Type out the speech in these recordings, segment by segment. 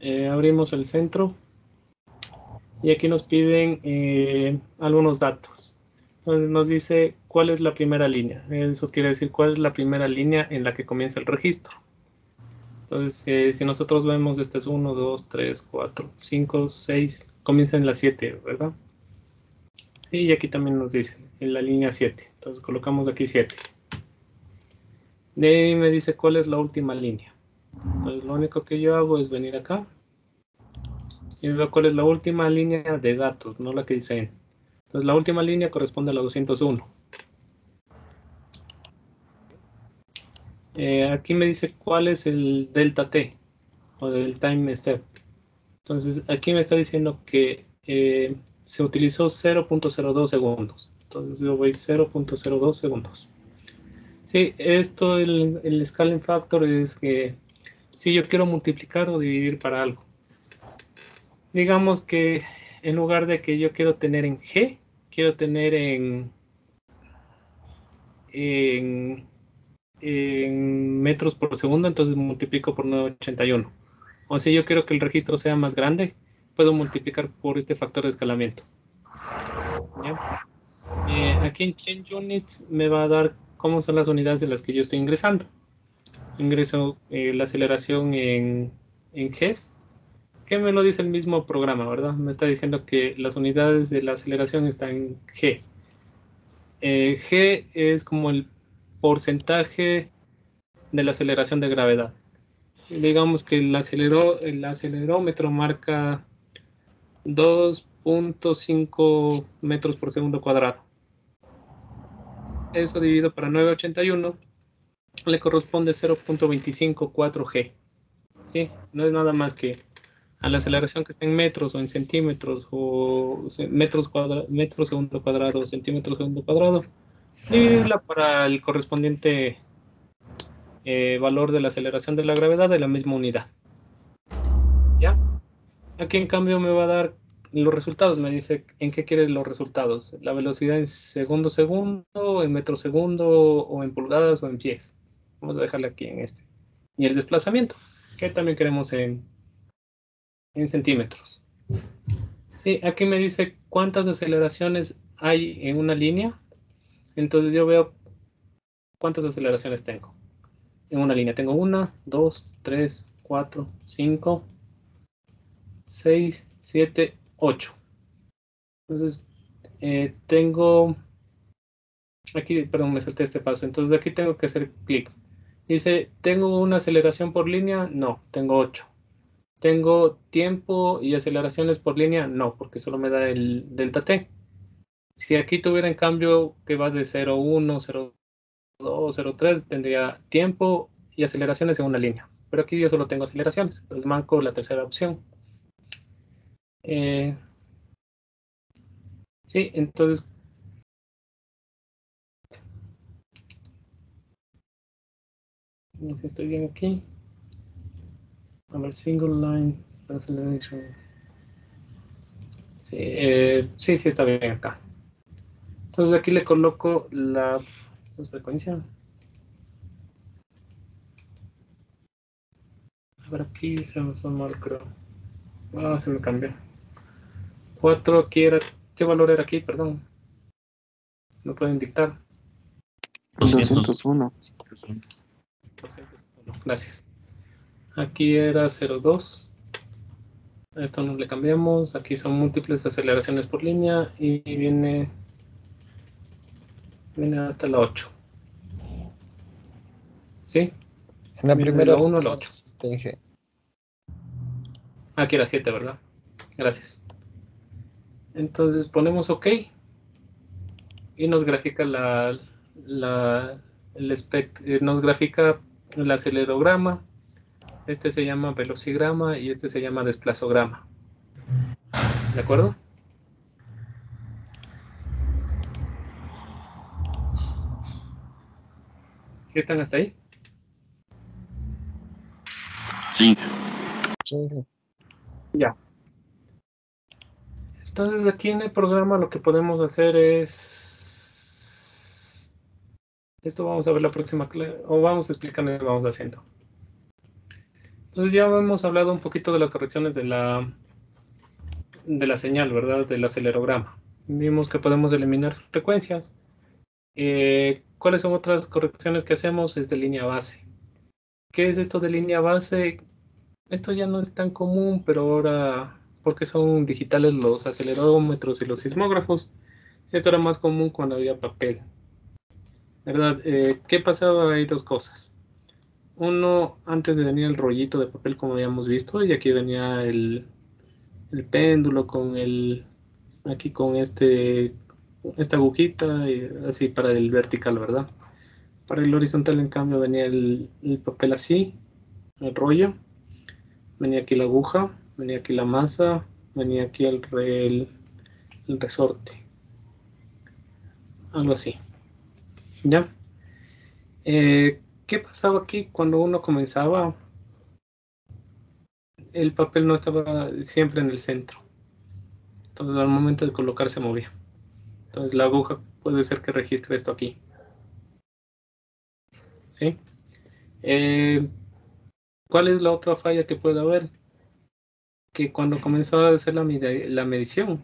Abrimos el centro y aquí nos piden algunos datos. Entonces nos dice cuál es la primera línea. Eso quiere decir cuál es la primera línea en la que comienza el registro. Entonces, si nosotros vemos, este es 1, 2, 3, 4, 5, 6, comienza en la 7, ¿verdad? Sí, y aquí también nos dice, en la línea 7. Entonces colocamos aquí 7. De ahí me dice cuál es la última línea. Entonces lo único que yo hago es venir acá y veo cuál es la última línea de datos, no la que dice N. Entonces la última línea corresponde a la 201. Aquí me dice cuál es el delta T o del time step. Entonces aquí me está diciendo que se utilizó 0.02 segundos. Entonces yo voy 0.02 segundos. Sí, esto, el scaling factor es que si yo quiero multiplicar o dividir para algo. Digamos que en lugar de que yo quiero tener en G, quiero tener en metros por segundo, entonces multiplico por 981. O si yo quiero que el registro sea más grande, puedo multiplicar por este factor de escalamiento. ¿Ya? Aquí en Change Units me va a dar cómo son las unidades de las que yo estoy ingresando. Ingreso la aceleración en Gs, que me lo dice el mismo programa, ¿verdad? Me está diciendo que las unidades de la aceleración están en G. G es como el porcentaje de la aceleración de gravedad. Digamos que el acelerómetro marca 2.5 metros por segundo cuadrado. Eso dividido para 981 le corresponde 0.254 G. ¿Sí? No es nada más que a la aceleración que está en metros o en centímetros o metros segundo cuadrado o centímetros segundo cuadrado, dividirla para el correspondiente valor de la aceleración de la gravedad de la misma unidad. ¿Ya? Aquí en cambio me va a dar los resultados, me dice en qué quiere los resultados, la velocidad en segundo, en metro segundo, o en pulgadas o en pies. Vamos a dejarle aquí en este. Y el desplazamiento, que también queremos en centímetros. Sí, aquí me dice cuántas aceleraciones hay en una línea. Entonces yo veo cuántas aceleraciones tengo. En una línea tengo 1, 2, 3, 4, 5, 6, 7, 8. Entonces tengo aquí, perdón, me salté este paso. Entonces aquí tengo que hacer clic. Dice, ¿tengo una aceleración por línea? No, tengo 8. ¿Tengo tiempo y aceleraciones por línea? No, porque solo me da el delta T. Si aquí tuviera en cambio que va de 0,1, 0,2, 0,3, tendría tiempo y aceleraciones en una línea. Pero aquí yo solo tengo aceleraciones. Entonces marco la tercera opción. Sí, entonces no sé si estoy bien aquí. A ver, single line acceleration. Sí, sí está bien acá. Entonces aquí le coloco la frecuencia. A ver, aquí se me fue mal, creo. Ah, se me cambió. 4 aquí era. ¿Qué valor era aquí? Perdón. No pueden dictar. 201. 201. Gracias. Aquí era 0,2. Esto no le cambiamos. Aquí son múltiples aceleraciones por línea y viene hasta la 8. ¿Sí? En la Viene de primera la 1 a la 8. TNG. Aquí era 7, ¿verdad? Gracias. Entonces ponemos OK y nos grafica nos grafica el acelerograma. Este se llama velocigrama y este se llama desplazograma. ¿De acuerdo? ¿Sí están hasta ahí? Sí. Sí. Ya. Entonces aquí en el programa lo que podemos hacer es... Esto vamos a ver la próxima clase, o vamos explicando y vamos haciendo. Entonces ya hemos hablado un poquito de las correcciones de la señal, ¿verdad? Del acelerograma. Vimos que podemos eliminar frecuencias. ¿Cuáles son otras correcciones que hacemos? Es de línea base. ¿Qué es esto de línea base? Esto ya no es tan común, pero ahora, porque son digitales los acelerómetros y los sismógrafos, esto era más común cuando había papel, ¿verdad? ¿Qué pasaba? Hay dos cosas. Uno, antes venía el rollito de papel como habíamos visto, y aquí venía el péndulo con aquí con esta agujita, y así para el vertical, ¿verdad? Para el horizontal, en cambio, venía el papel así, el rollo, venía aquí la aguja, venía aquí la masa, venía aquí el resorte, algo así, ¿ya? ¿Qué pasaba aquí cuando uno comenzaba? El papel no estaba siempre en el centro, entonces al momento de colocar se movía. Entonces la aguja puede ser que registre esto aquí, ¿sí? ¿Cuál es la otra falla que puede haber? Que cuando comenzó a hacer la medición,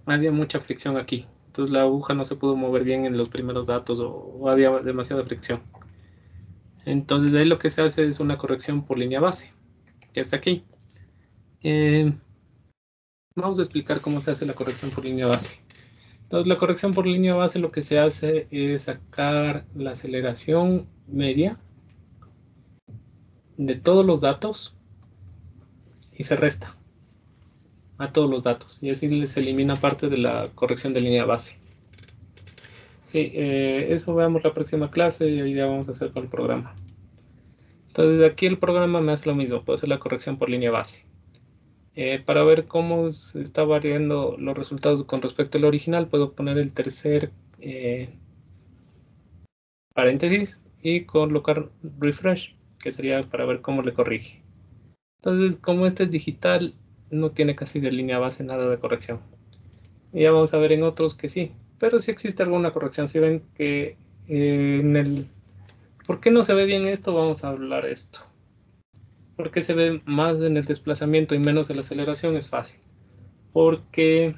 había mucha fricción aquí. Entonces la aguja no se pudo mover bien en los primeros datos, o había demasiada fricción. Entonces ahí lo que se hace es una corrección por línea base, que está aquí. Eh, Vamos a explicar cómo se hace la corrección por línea base. Entonces la corrección por línea base, lo que se hace es sacar la aceleración media de todos los datos y se resta a todos los datos, y así se elimina parte de la corrección de línea base. Sí, eso veamos la próxima clase, y hoy día vamos a hacer con el programa. Entonces aquí el programa me hace lo mismo, puedo hacer la corrección por línea base. Para ver cómo se está variando los resultados con respecto al original, puedo poner el tercer paréntesis y colocar refresh, que sería para ver cómo le corrige. Entonces, como este es digital, no tiene casi de línea base nada de corrección. Y ya vamos a ver en otros que sí, pero sí existe alguna corrección. Si ven que ¿por qué no se ve bien esto? Vamos a hablar esto. ¿Por qué se ve más en el desplazamiento y menos en la aceleración? Es fácil. Porque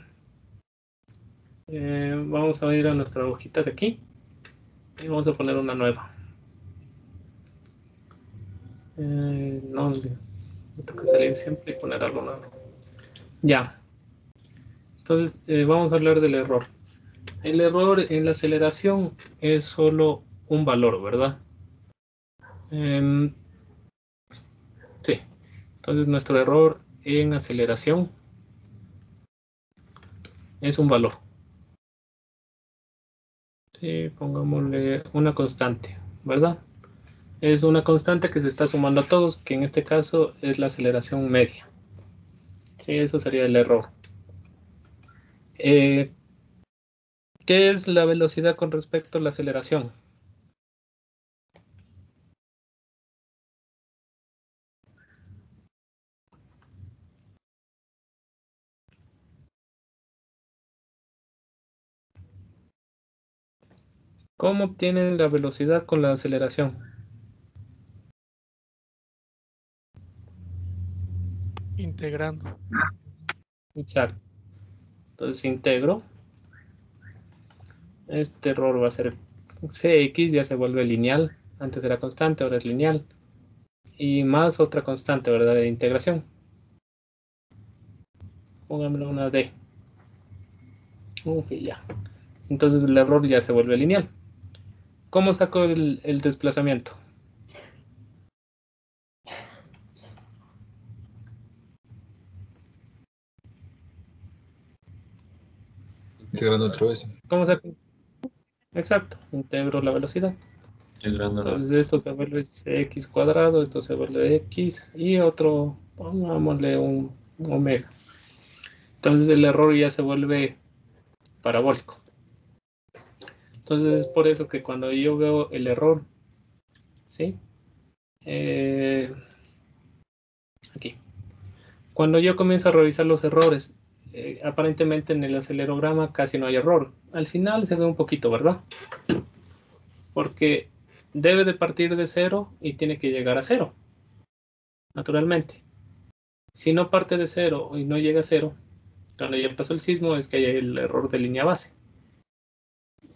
vamos a ir a nuestra hojita de aquí y vamos a poner una nueva. No, me toca salir siempre y poner algo nuevo. Ya. Entonces, vamos a hablar del error. El error en la aceleración es solo un valor, ¿verdad? Sí. Entonces, nuestro error en aceleración es un valor. Sí, pongámosle una constante, ¿verdad? Es una constante que se está sumando a todos, que en este caso es la aceleración media. Sí, eso sería el error. ¿Qué es la velocidad con respecto a la aceleración? ¿Cómo obtienen la velocidad con la aceleración? Integrando. Exacto. Entonces integro. Este error va a ser Cx, ya se vuelve lineal. Antes era constante, ahora es lineal. Y más otra constante, ¿verdad? De integración. Pónganme una D. Uf, y ya. Entonces el error ya se vuelve lineal. ¿Cómo saco el desplazamiento? Integrando otra vez. ¿Cómo saco? Exacto, integro la velocidad. Integrando la Entonces esto se vuelve x cuadrado, esto se vuelve x y otro, pongámosle un omega. Entonces el error ya se vuelve parabólico. Entonces es por eso que cuando yo veo el error, ¿sí? Aquí. Cuando yo comienzo a revisar los errores, aparentemente en el acelerograma casi no hay error. Al final se ve un poquito, ¿verdad? Porque debe de partir de 0 y tiene que llegar a 0. naturalmente. Si no parte de 0 y no llega a 0, cuando ya pasó el sismo es que hay el error de línea base.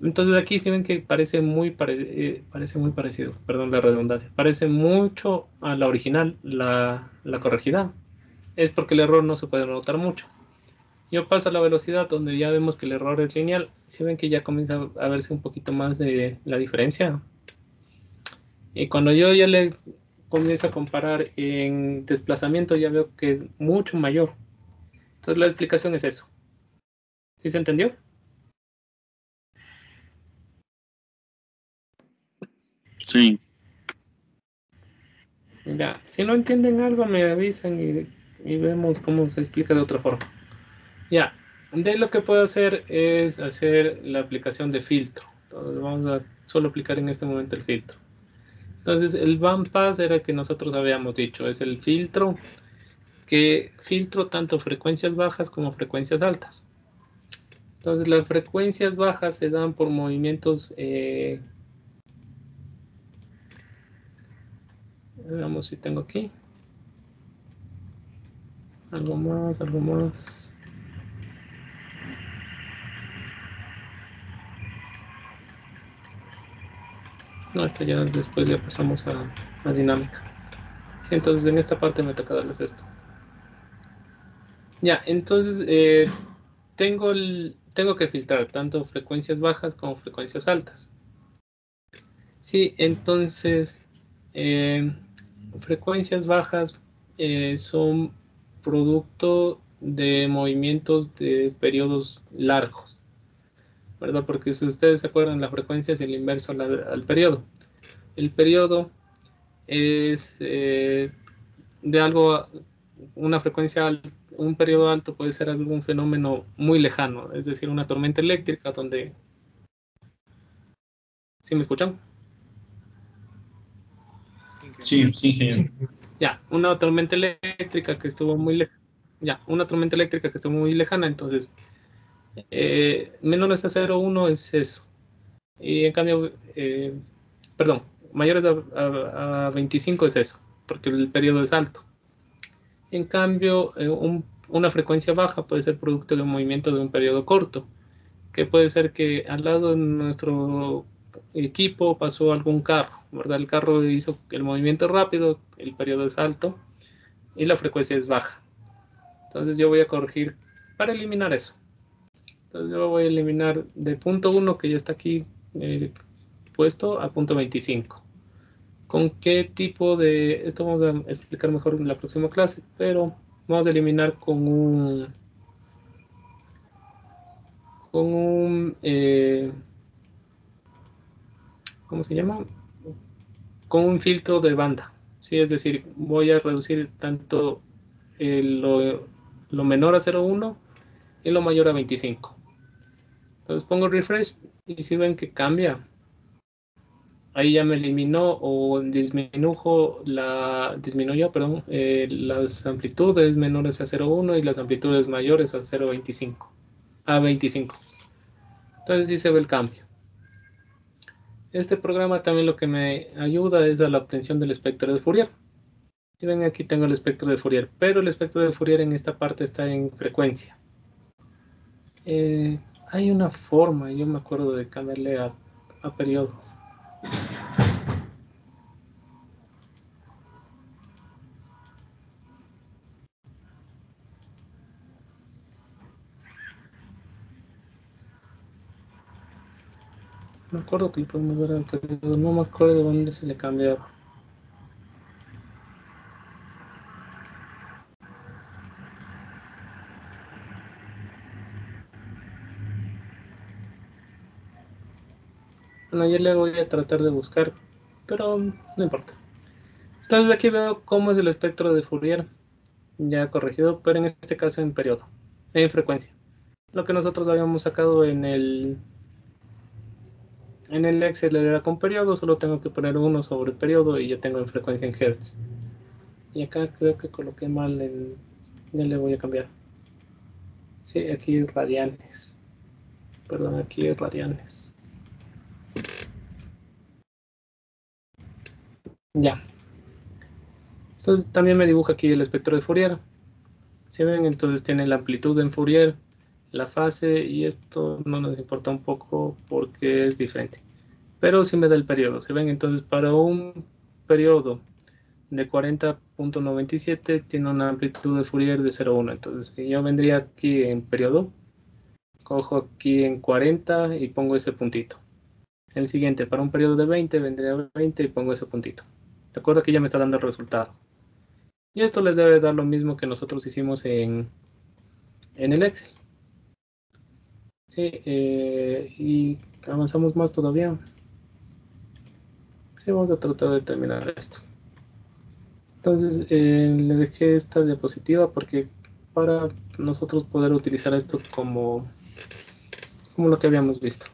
Entonces aquí sí ven que parece muy parecido, perdón la redundancia, parece mucho a la original, la corregida. Es porque el error no se puede notar mucho. Yo paso a la velocidad donde ya vemos que el error es lineal. Si ven que ya comienza a verse un poquito más de la diferencia. Y cuando yo ya le comienzo a comparar en desplazamiento, ya veo que es mucho mayor. Entonces la explicación es eso. ¿Sí se entendió? Sí. Ya, si no entienden algo me avisan y vemos cómo se explica de otra forma. Ya, de lo que puedo hacer es hacer la aplicación de filtro. Entonces vamos a solo aplicar en este momento el filtro. Entonces el bandpass era el que nosotros habíamos dicho, es el filtro que filtro tanto frecuencias bajas como frecuencias altas. Entonces las frecuencias bajas se dan por movimientos, veamos si tengo aquí. Algo más, algo más. No, esto ya después ya pasamos a dinámica. Sí, entonces en esta parte me toca darles esto. Ya, entonces tengo que filtrar tanto frecuencias bajas como frecuencias altas. Sí, entonces frecuencias bajas son producto de movimientos de periodos largos, ¿verdad? Porque si ustedes se acuerdan, la frecuencia es el inverso al periodo. El periodo es de algo, una frecuencia, un periodo alto puede ser algún fenómeno muy lejano, es decir, una tormenta eléctrica donde... ¿Sí me escuchan? Sí, sí, ingeniero. Ya, una tormenta eléctrica que estuvo muy lejana. Ya, una tormenta eléctrica que estuvo muy lejana, entonces menores a 0,1 es eso. Y en cambio, perdón, mayores a 25 es eso, porque el periodo es alto. En cambio, una frecuencia baja puede ser producto de un movimiento de un periodo corto, que puede ser que al lado de nuestro equipo pasó algún carro, ¿verdad? El carro hizo el movimiento rápido, el periodo es alto y la frecuencia es baja. Entonces yo voy a corregir para eliminar eso. Entonces yo voy a eliminar de punto 1 que ya está aquí puesto a punto 25. ¿Con qué tipo de...? Esto vamos a explicar mejor en la próxima clase, pero vamos a eliminar con un... ¿cómo se llama? Con un filtro de banda. ¿Sí? Es decir, voy a reducir tanto lo menor a 0,1 y lo mayor a 25. Entonces pongo refresh y si ven que cambia, ahí ya me eliminó o disminuyó, perdón, las amplitudes menores a 0,1 y las amplitudes mayores a 0,25, a 25. Entonces sí se ve el cambio. Este programa también lo que me ayuda es a la obtención del espectro de Fourier. Y ven, aquí tengo el espectro de Fourier, pero el espectro de Fourier en esta parte está en frecuencia. Hay una forma, yo me acuerdo de cambiarle a periodo. Me acuerdo que le podemos ver al periodo, no me acuerdo de dónde se le cambiaba. Bueno, ya le voy a tratar de buscar, pero no importa. Entonces aquí veo cómo es el espectro de Fourier, ya corregido, pero en este caso en periodo, en frecuencia. Lo que nosotros habíamos sacado en el Excel era con periodo, solo tengo que poner 1 sobre periodo y ya tengo en frecuencia en Hertz. Y acá creo que coloqué mal ya le voy a cambiar. Sí, aquí radianes. Perdón, aquí radianes. Ya. Entonces también me dibuja aquí el espectro de Fourier. ¿Sí ven? Entonces tiene la amplitud en Fourier, la fase, y esto no nos importa un poco porque es diferente. Pero sí me da el periodo. ¿Se ven? Entonces para un periodo de 40.97 tiene una amplitud de Fourier de 0,1. Entonces si yo vendría aquí en periodo, cojo aquí en 40 y pongo ese puntito. El siguiente, para un periodo de 20, vendría a 20 y pongo ese puntito. ¿De acuerdo? Que ya me está dando el resultado. Y esto les debe dar lo mismo que nosotros hicimos en el Excel. Sí, y avanzamos más todavía. Sí, vamos a tratar de terminar esto. Entonces, le dejé esta diapositiva porque para nosotros poder utilizar esto como lo que habíamos visto.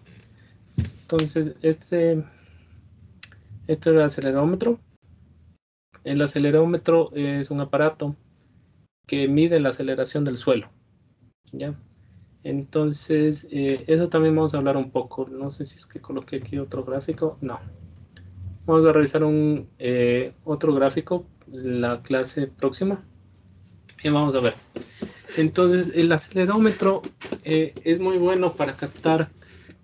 Entonces, esto era el acelerómetro. El acelerómetro es un aparato que mide la aceleración del suelo. ¿Ya? Entonces, eso también vamos a hablar un poco. No sé si es que coloqué aquí otro gráfico. No. Vamos a revisar otro gráfico la clase próxima. Y vamos a ver. Entonces, el acelerómetro es muy bueno para captar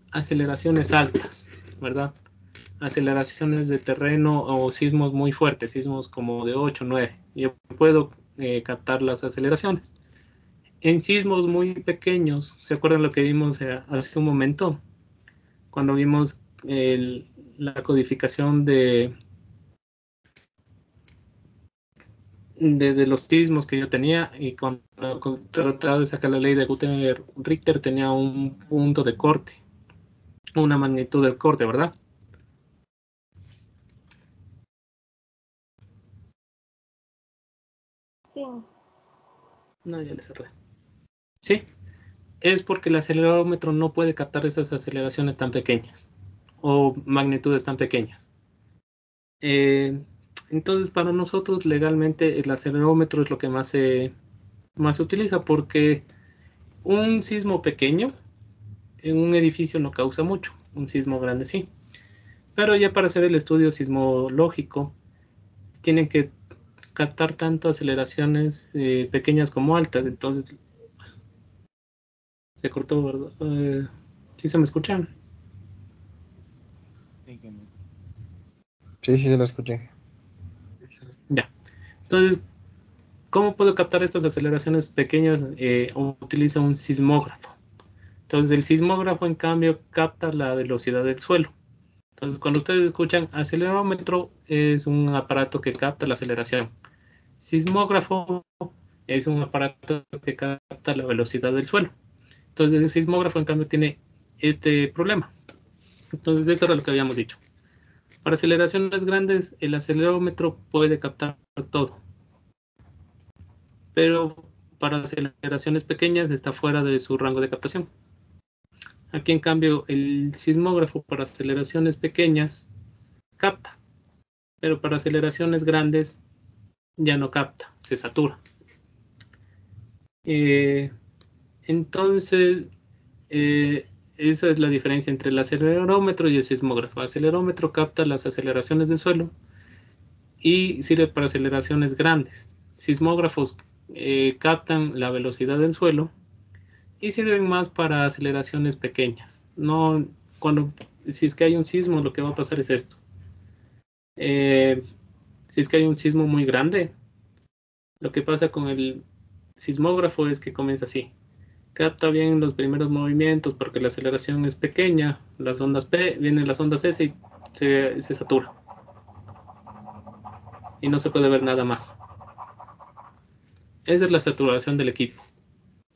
aceleraciones altas, ¿verdad? Aceleraciones de terreno o sismos muy fuertes, sismos como de 8, 9. Yo puedo captar las aceleraciones. En sismos muy pequeños, ¿se acuerdan lo que vimos hace un momento? Cuando vimos la codificación de los sismos que yo tenía, y cuando trataba de sacar la ley de Gutenberg-Richter tenía un punto de corte, una magnitud de corte, ¿verdad? Sí. No, ya le cerré. Sí, es porque el acelerómetro no puede captar esas aceleraciones tan pequeñas o magnitudes tan pequeñas. Entonces, para nosotros legalmente el acelerómetro es lo que más se utiliza, porque un sismo pequeño en un edificio no causa mucho, un sismo grande sí. Pero ya para hacer el estudio sismológico tienen que captar tanto aceleraciones pequeñas como altas. Entonces se cortó, ¿verdad? ¿Sí se me escuchan? Sí, se lo escuché. Ya. Entonces, ¿cómo puedo captar estas aceleraciones pequeñas? Utilizo un sismógrafo. Entonces, el sismógrafo, en cambio, capta la velocidad del suelo. Entonces, cuando ustedes escuchan acelerómetro, es un aparato que capta la aceleración. Sismógrafo es un aparato que capta la velocidad del suelo. Entonces, el sismógrafo, en cambio, tiene este problema. Entonces, esto era lo que habíamos dicho. Para aceleraciones grandes, el acelerómetro puede captar todo, pero para aceleraciones pequeñas está fuera de su rango de captación. Aquí, en cambio, el sismógrafo para aceleraciones pequeñas capta, pero para aceleraciones grandes ya no capta, se satura. Entonces, esa es la diferencia entre el acelerómetro y el sismógrafo. El acelerómetro capta las aceleraciones del suelo y sirve para aceleraciones grandes. Sismógrafos captan la velocidad del suelo y sirven más para aceleraciones pequeñas. No, si es que hay un sismo, lo que va a pasar es esto. Si es que hay un sismo muy grande, lo que pasa con el sismógrafo es que comienza así. Capta bien los primeros movimientos porque la aceleración es pequeña, las ondas P, vienen las ondas S y se satura. Y no se puede ver nada más. Esa es la saturación del equipo.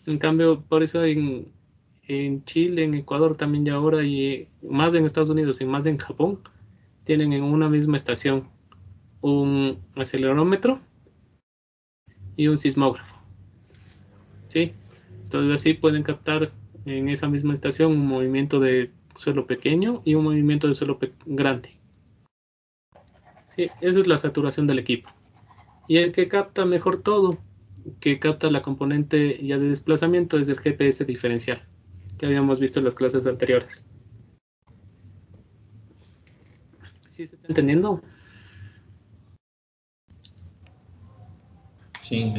En cambio, por eso en Chile, en Ecuador también ya ahora, y más en Estados Unidos y más en Japón, tienen en una misma estación un acelerómetro y un sismógrafo. ¿Sí? Entonces así pueden captar en esa misma estación un movimiento de suelo pequeño y un movimiento de suelo grande. Sí, eso es la saturación del equipo. Y el que capta mejor todo, que capta la componente ya de desplazamiento, es el GPS diferencial, que habíamos visto en las clases anteriores. ¿Sí se está entendiendo? Sí,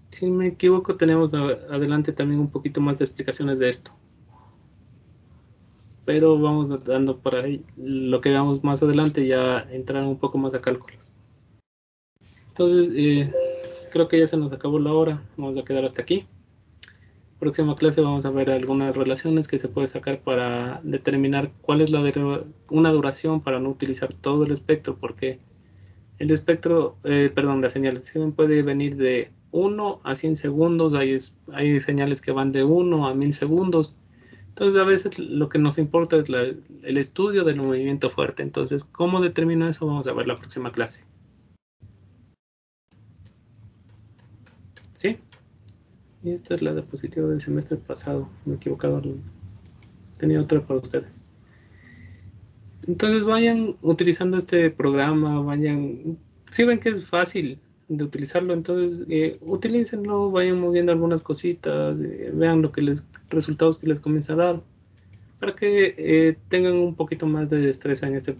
si me equivoco, tenemos adelante también un poquito más de explicaciones de esto. Pero vamos dando para ahí. Lo que veamos más adelante ya entrar un poco más a cálculos. Entonces, creo que ya se nos acabó la hora. Vamos a quedar hasta aquí. Próxima clase vamos a ver algunas relaciones que se puede sacar para determinar cuál es una duración para no utilizar todo el espectro, porque el espectro, la señalización puede venir de 1 a 100 segundos, hay señales que van de 1 a 1000 segundos. Entonces, a veces lo que nos importa es el estudio del movimiento fuerte. Entonces, ¿cómo determino eso? Vamos a ver la próxima clase. ¿Sí? Y esta es la diapositiva del semestre pasado. Me he equivocado. Tenía otra para ustedes. Entonces, vayan utilizando este programa. Si ven que es fácil de utilizarlo, entonces utilícenlo, vayan moviendo algunas cositas, vean resultados que les comienza a dar, para que tengan un poquito más de destreza en este